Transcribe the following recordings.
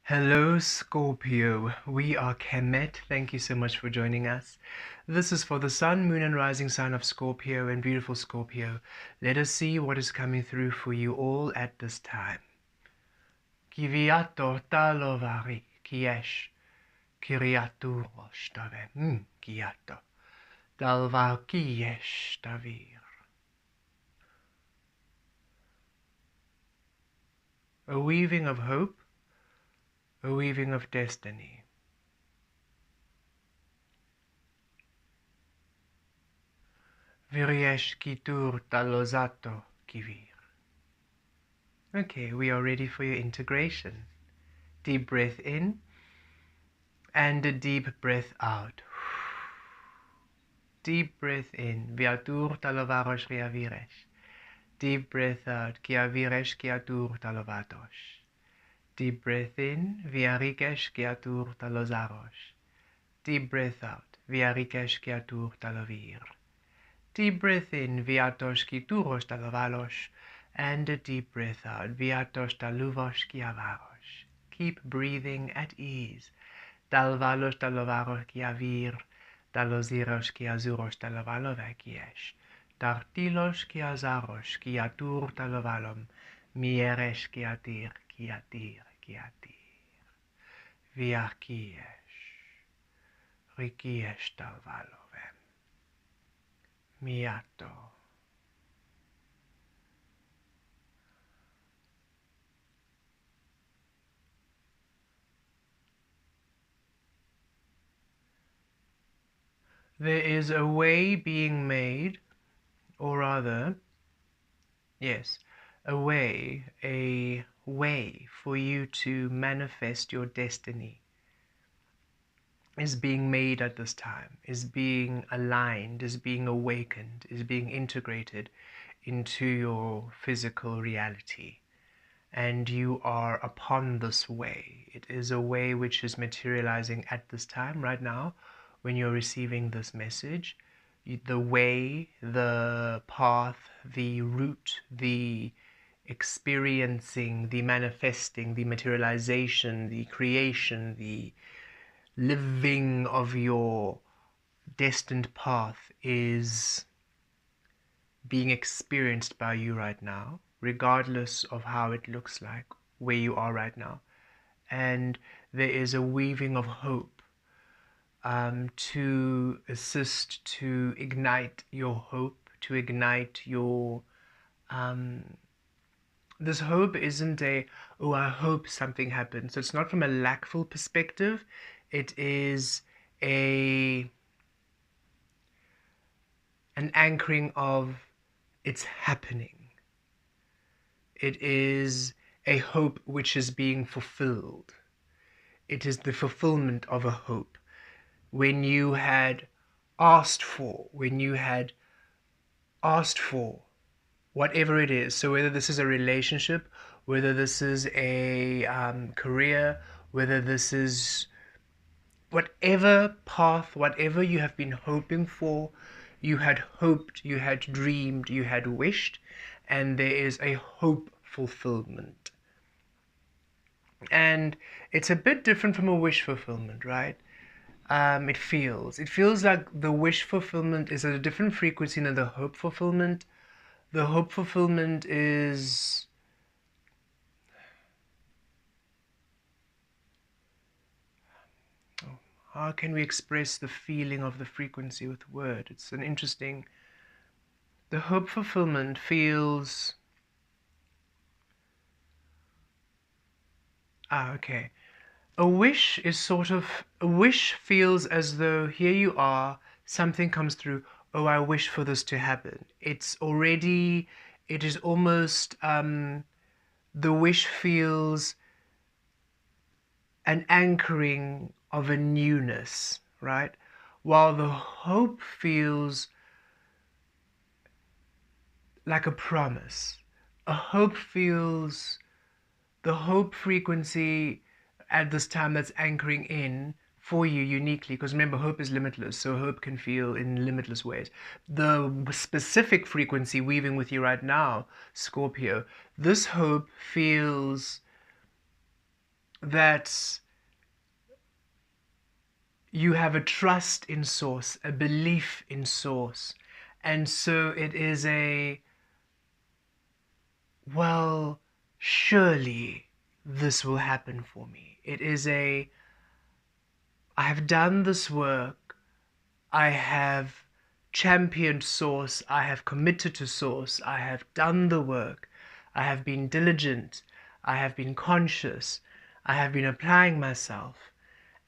Hello, Scorpio. We are Kemet. Thank you so much for joining us. This is for the sun, moon, and rising sign of Scorpio and beautiful Scorpio. Let us see what is coming through for you all at this time. Kiviato talovari kiesh kiriaturo stave kiato dalvar kiesh tavir. A weaving of hope, a weaving of destiny. Viriesh kitur talozato kivir. Okay, we are ready for your integration. Deep breath in and a deep breath out. Deep breath in. Viatur talovarosh kiaviresh. Deep breath out. Kiaviresh kiatur talovatos. Deep breath in. Viarikesh kiatur talozarosh. Deep breath out. Viarikesh kiatur talovir. Deep breath in. Viatos kituros talovalos. And a deep breath out. Viatos taluvos kiavaros. Keep breathing at ease. Dalvalos talovaros kiavir. Daloziros kiazuros talovalovakies. Dartilos kiazaros kiatur talovalom. Mieres kiatir kiatir kiatir. Viakies. Rikies talvalovem. Miato. There is a way being made, or rather, yes, a way for you to manifest your destiny is being made at this time, is being aligned, is being awakened, is being integrated into your physical reality. And you are upon this way. It is a way which is materializing at this time, right now, when you're receiving this message. The way, the path, the route, the experiencing, the manifesting, the materialization, the creation, the living of your destined path is being experienced by you right now, regardless of how it looks like, where you are right now. And there is a weaving of hope to assist, to ignite your hope, to ignite your this hope isn't oh, I hope something happens. So it's not from a lackful perspective. It is an anchoring of it's happening. It is a hope which is being fulfilled. It is the fulfillment of a hope. When you had asked for, whatever it is, so whether this is a relationship, whether this is a career, whether this is whatever path, whatever you have been hoping for, you had hoped, you had dreamed, you had wished, and there is a hope fulfillment. And it's a bit different from a wish fulfillment, right? It feels like the wish fulfillment is at a different frequency than the hope fulfillment. The hope fulfillment is how can we express the feeling of the frequency with word? It's an interesting. The hope fulfillment feels okay. A wish feels as though here you are, something comes through, oh, I wish for this to happen. It is almost, the wish feels an anchoring of a newness, right? While the hope feels like a promise. The hope frequency at this time that's anchoring in for you uniquely, because remember, hope is limitless, so hope can feel in limitless ways. The specific frequency weaving with you right now, Scorpio, this hope feels that you have a trust in source, a belief in source. And so it is a, well, surely this will happen for me. It is a, I have done this work. I have championed source. I have committed to source. I have done the work. I have been diligent. I have been conscious. I have been applying myself.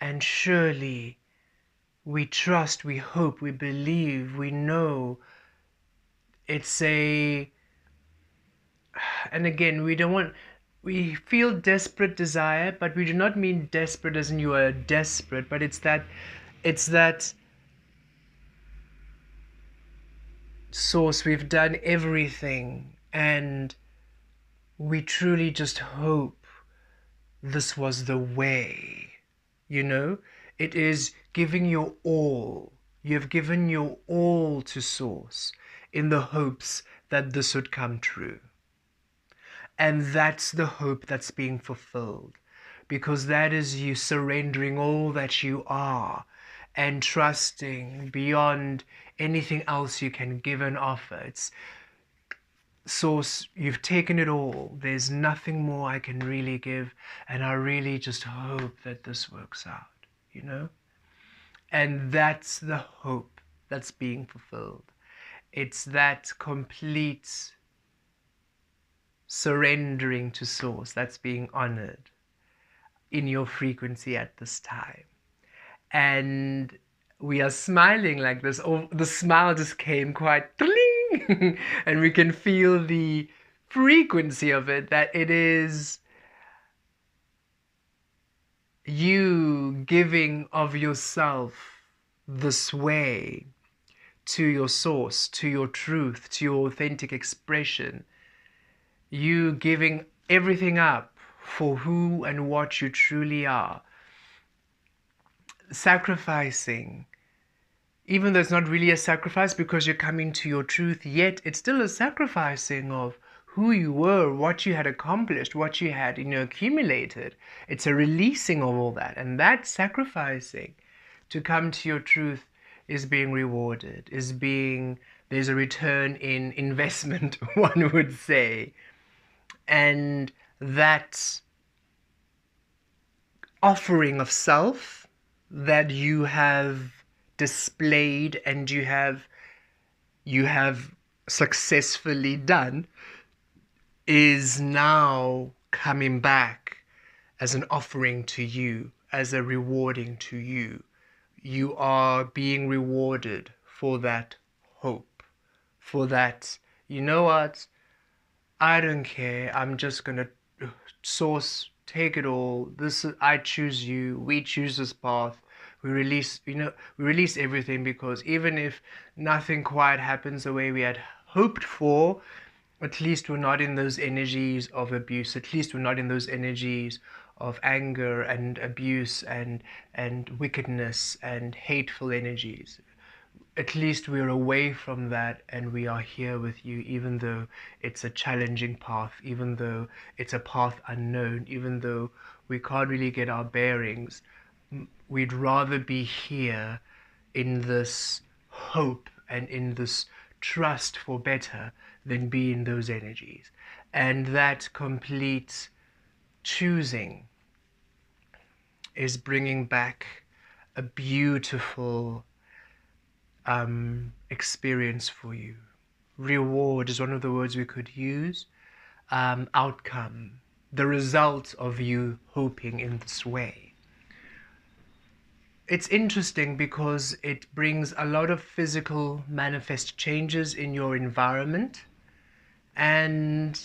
And surely we trust, we hope, we believe, we know. It's a, and again, we feel desperate desire, but we do not mean desperate as in you are desperate, but it's that source, we've done everything, and we truly just hope this was the way. You know, it is giving your all. You have given your all to source in the hopes that this would come true. And that's the hope that's being fulfilled, because that is you surrendering all that you are and trusting beyond anything else you can give and offer. It's source, you've taken it all. There's nothing more I can really give, and I really just hope that this works out, you know? And that's the hope that's being fulfilled. It's that complete surrendering to source that's being honored in your frequency at this time. And we are smiling like this. Oh, the smile just came quite ding, and we can feel the frequency of it, that it is you giving of yourself this way to your source, to your truth, to your authentic expression. You giving everything up for who and what you truly are. Sacrificing, even though it's not really a sacrifice because you're coming to your truth, yet it's still a sacrificing of who you were, what you had accomplished, what you had, accumulated. It's a releasing of all that. And that sacrificing to come to your truth is being rewarded, there's a return in investment, one would say. And that offering of self that you have displayed and you have successfully done is now coming back as an offering to you, as a rewarding to you. You are being rewarded for that hope, for that, you know what, I don't care, I'm just gonna source, take it all. I choose you, we choose this path. We release everything, because even if nothing quite happens the way we had hoped for, at least we're not in those energies of abuse. At least we're not in those energies of anger and abuse and wickedness and hateful energies. At least we're away from that, and we are here with you, even though it's a challenging path, even though it's a path unknown, even though we can't really get our bearings. We'd rather be here in this hope and in this trust for better than be in those energies. And that complete choosing is bringing back a beautiful experience for you. Reward is one of the words we could use. Outcome, the result of you hoping in this way. It's interesting because it brings a lot of physical manifest changes in your environment, and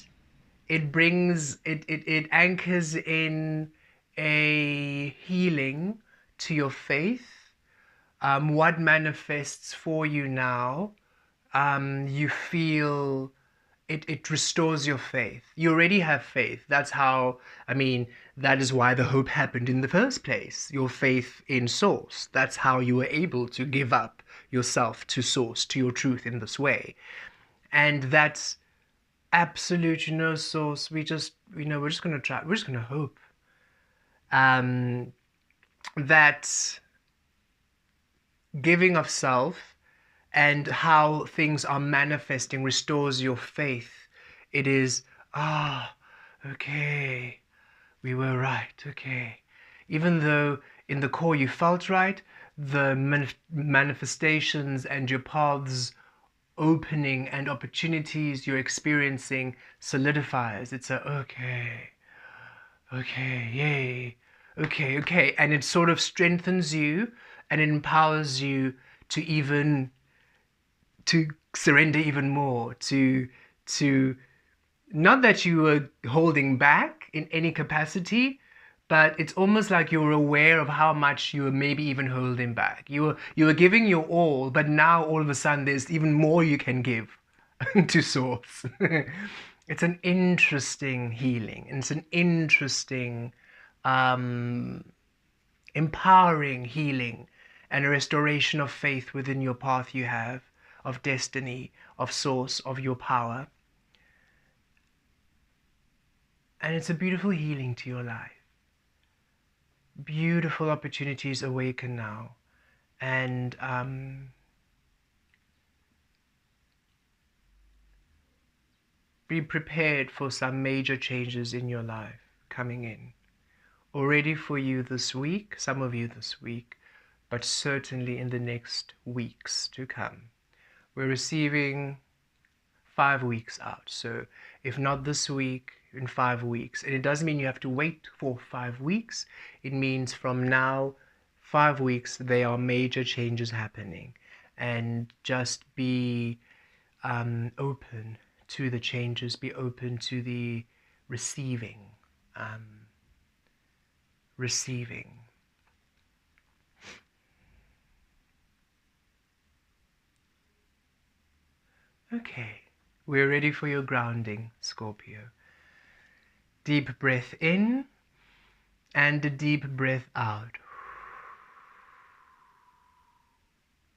it anchors in a healing to your faith. What manifests for you now, you feel it restores your faith. You already have faith. That's how, that is why the hope happened in the first place. Your faith in source. That's how you were able to give up yourself to source, to your truth in this way. And that's absolute, source. We're just going to try. We're just going to hope. that giving of self and how things are manifesting restores your faith. It is, okay, we were right, okay. Even though in the core you felt right, the manifestations and your paths opening and opportunities you're experiencing solidifies. It's a, okay, yay, okay. And it sort of strengthens you and it empowers you to even to surrender even more, to not that you were holding back in any capacity, but it's almost like you're aware of how much you were maybe even holding back. You were giving your all, but now all of a sudden there's even more you can give to source. It's an interesting healing. It's an interesting um, empowering healing and a restoration of faith within your path you have, of destiny, of source, of your power. And it's a beautiful healing to your life. Beautiful opportunities awaken now. And be prepared for some major changes in your life coming in. Already for you this week, some of you this week, but certainly in the next weeks to come. We're receiving 5 weeks out. So if not this week, in 5 weeks. And it doesn't mean you have to wait for 5 weeks. It means from now, 5 weeks, there are major changes happening. And just be open to the changes, be open to the receiving. Receiving. Okay, we're ready for your grounding, Scorpio. Deep breath in and a deep breath out.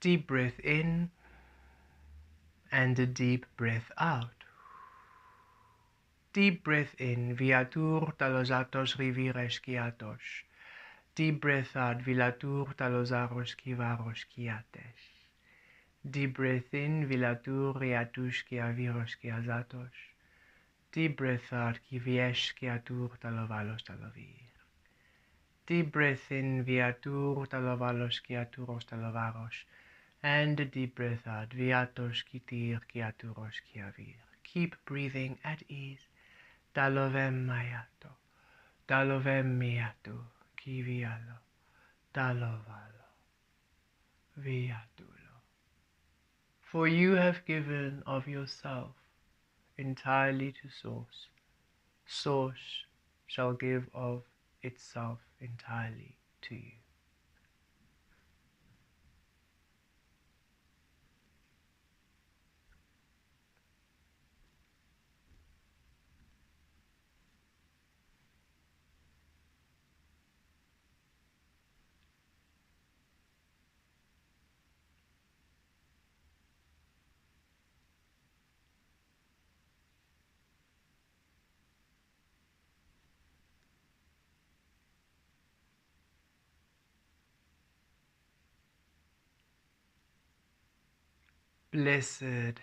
Deep breath in and a deep breath out. Deep breath in, viatur talosatos rivires kiatos. Deep breath out, vilatur talosaros kivaros kiates. Deep breath in, vilatur riatush kiaviros kiazatos. Deep breath out, kiviesh kiatur talovalos talovir. Deep breath in, viatur talovalos kiaturos talovaros. And a deep breath out, viatos kitir kiaturos kiavir. Keep breathing at ease. Dalovem mayato, dalovem miatu, kivialo, dalovalo, viatulo. For you have given of yourself entirely to Source. Source shall give of itself entirely to you. Blessed